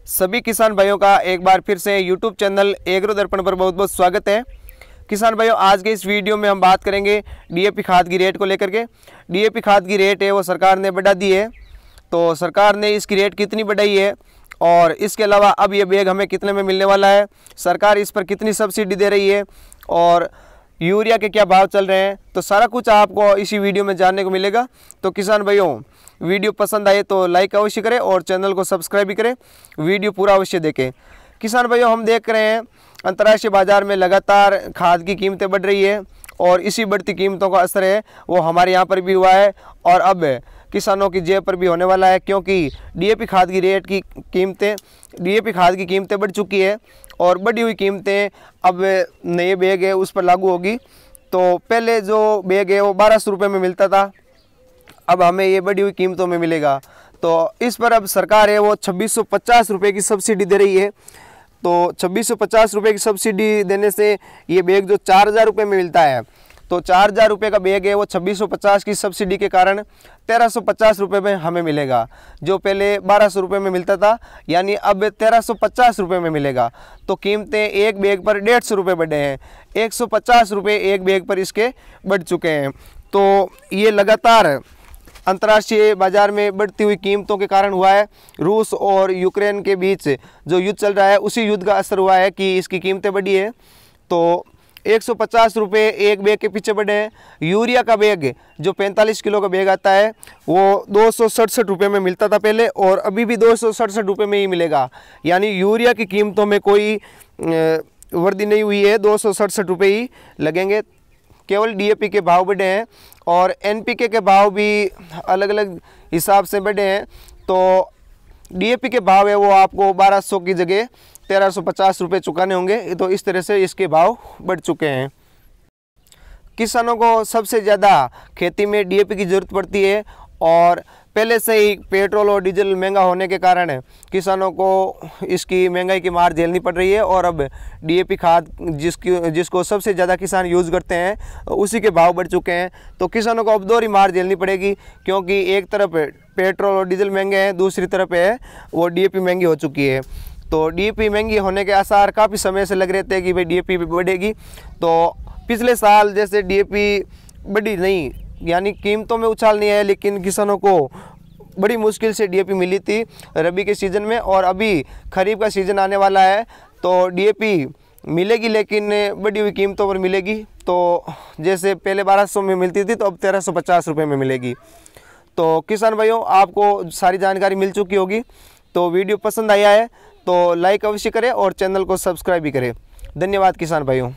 सभी किसान भाइयों का एक बार फिर से यूट्यूब चैनल एग्रो दर्पण पर बहुत बहुत स्वागत है। किसान भाइयों, आज के इस वीडियो में हम बात करेंगे डीएपी खाद की रेट को लेकर के। डीएपी खाद की रेट है वो सरकार ने बढ़ा दी है। तो सरकार ने इसकी रेट कितनी बढ़ाई है और इसके अलावा अब ये बैग हमें कितने में मिलने वाला है, सरकार इस पर कितनी सब्सिडी दे रही है और यूरिया के क्या भाव चल रहे हैं, तो सारा कुछ आपको इसी वीडियो में जानने को मिलेगा। तो किसान भाइयों, वीडियो पसंद आए तो लाइक अवश्य करें और चैनल को सब्सक्राइब भी करें, वीडियो पूरा अवश्य देखें। किसान भाइयों, हम देख रहे हैं अंतर्राष्ट्रीय बाजार में लगातार खाद की कीमतें बढ़ रही है और इसी बढ़ती कीमतों का असर है वो हमारे यहाँ पर भी हुआ है और अब किसानों की जेब पर भी होने वाला है, क्योंकि डीएपी खाद की कीमतें बढ़ चुकी है और बढ़ी हुई कीमतें अब नए बैग है उस पर लागू होगी। तो पहले जो बैग है वो 1200 रुपये में मिलता था, अब हमें ये बढ़ी हुई कीमतों में मिलेगा। तो इस पर अब सरकार है वो 2650 रुपये की सब्सिडी दे रही है। तो 2650 रुपये की सब्सिडी देने से ये बैग जो 4000 रुपये में मिलता है, तो 4000 रुपये का बैग है वो 2650 की सब्सिडी के कारण 1350 रुपये में हमें मिलेगा, जो पहले 1200 रुपये में मिलता था, यानी अब 1350 रुपये में मिलेगा। तो कीमतें एक बैग पर 150 रुपये बढ़े हैं, 150 रुपये एक बैग पर इसके बढ़ चुके हैं। तो ये लगातार अंतर्राष्ट्रीय बाजार में बढ़ती हुई कीमतों के कारण हुआ है। रूस और यूक्रेन के बीच जो युद्ध चल रहा है उसी युद्ध का असर हुआ है कि इसकी कीमतें बढ़ी है। तो 150 रुपये एक बैग के पीछे बढ़े हैं। यूरिया का बैग जो 45 किलो का बैग आता है वो 267 रुपये में मिलता था पहले, और अभी भी 267 रुपये में ही मिलेगा, यानी यूरिया की कीमतों में कोई वृद्धि नहीं हुई है, 267 रुपये ही लगेंगे। केवल डीएपी के भाव बढ़े हैं और एनपीके के भाव भी अलग अलग हिसाब से बढ़े हैं। तो डीएपी के भाव है वो आपको 1200 की जगह 1350 रुपये चुकाने होंगे। तो इस तरह से इसके भाव बढ़ चुके हैं। किसानों को सबसे ज़्यादा खेती में डीएपी की ज़रूरत पड़ती है और पहले से ही पेट्रोल और डीजल महंगा होने के कारण किसानों को इसकी महंगाई की मार झेलनी पड़ रही है और अब डीएपी खाद जिसको सबसे ज़्यादा किसान यूज़ करते हैं उसी के भाव बढ़ चुके हैं। तो किसानों को अब दोहरी मार झेलनी पड़ेगी, क्योंकि एक तरफ पेट्रोल और डीजल महंगे हैं, दूसरी तरफ है वो डीएपी महंगी हो चुकी है। तो डीएपी महंगी होने के आसार काफ़ी समय से लग रहे थे कि भाई डीएपी बढ़ेगी। तो पिछले साल जैसे डीएपी बढ़ी नहीं, यानी कीमतों में उछाल नहीं है, लेकिन किसानों को बड़ी मुश्किल से डीएपी मिली थी रबी के सीज़न में, और अभी खरीफ का सीज़न आने वाला है तो डीएपी मिलेगी, लेकिन बढ़ी हुई कीमतों पर मिलेगी। तो जैसे पहले 1200 में मिलती थी तो अब 1350 रुपये में मिलेगी। तो किसान भाइयों, आपको सारी जानकारी मिल चुकी होगी। तो वीडियो पसंद आया है तो लाइक अवश्य करें और चैनल को सब्सक्राइब भी करें। धन्यवाद किसान भाइयों।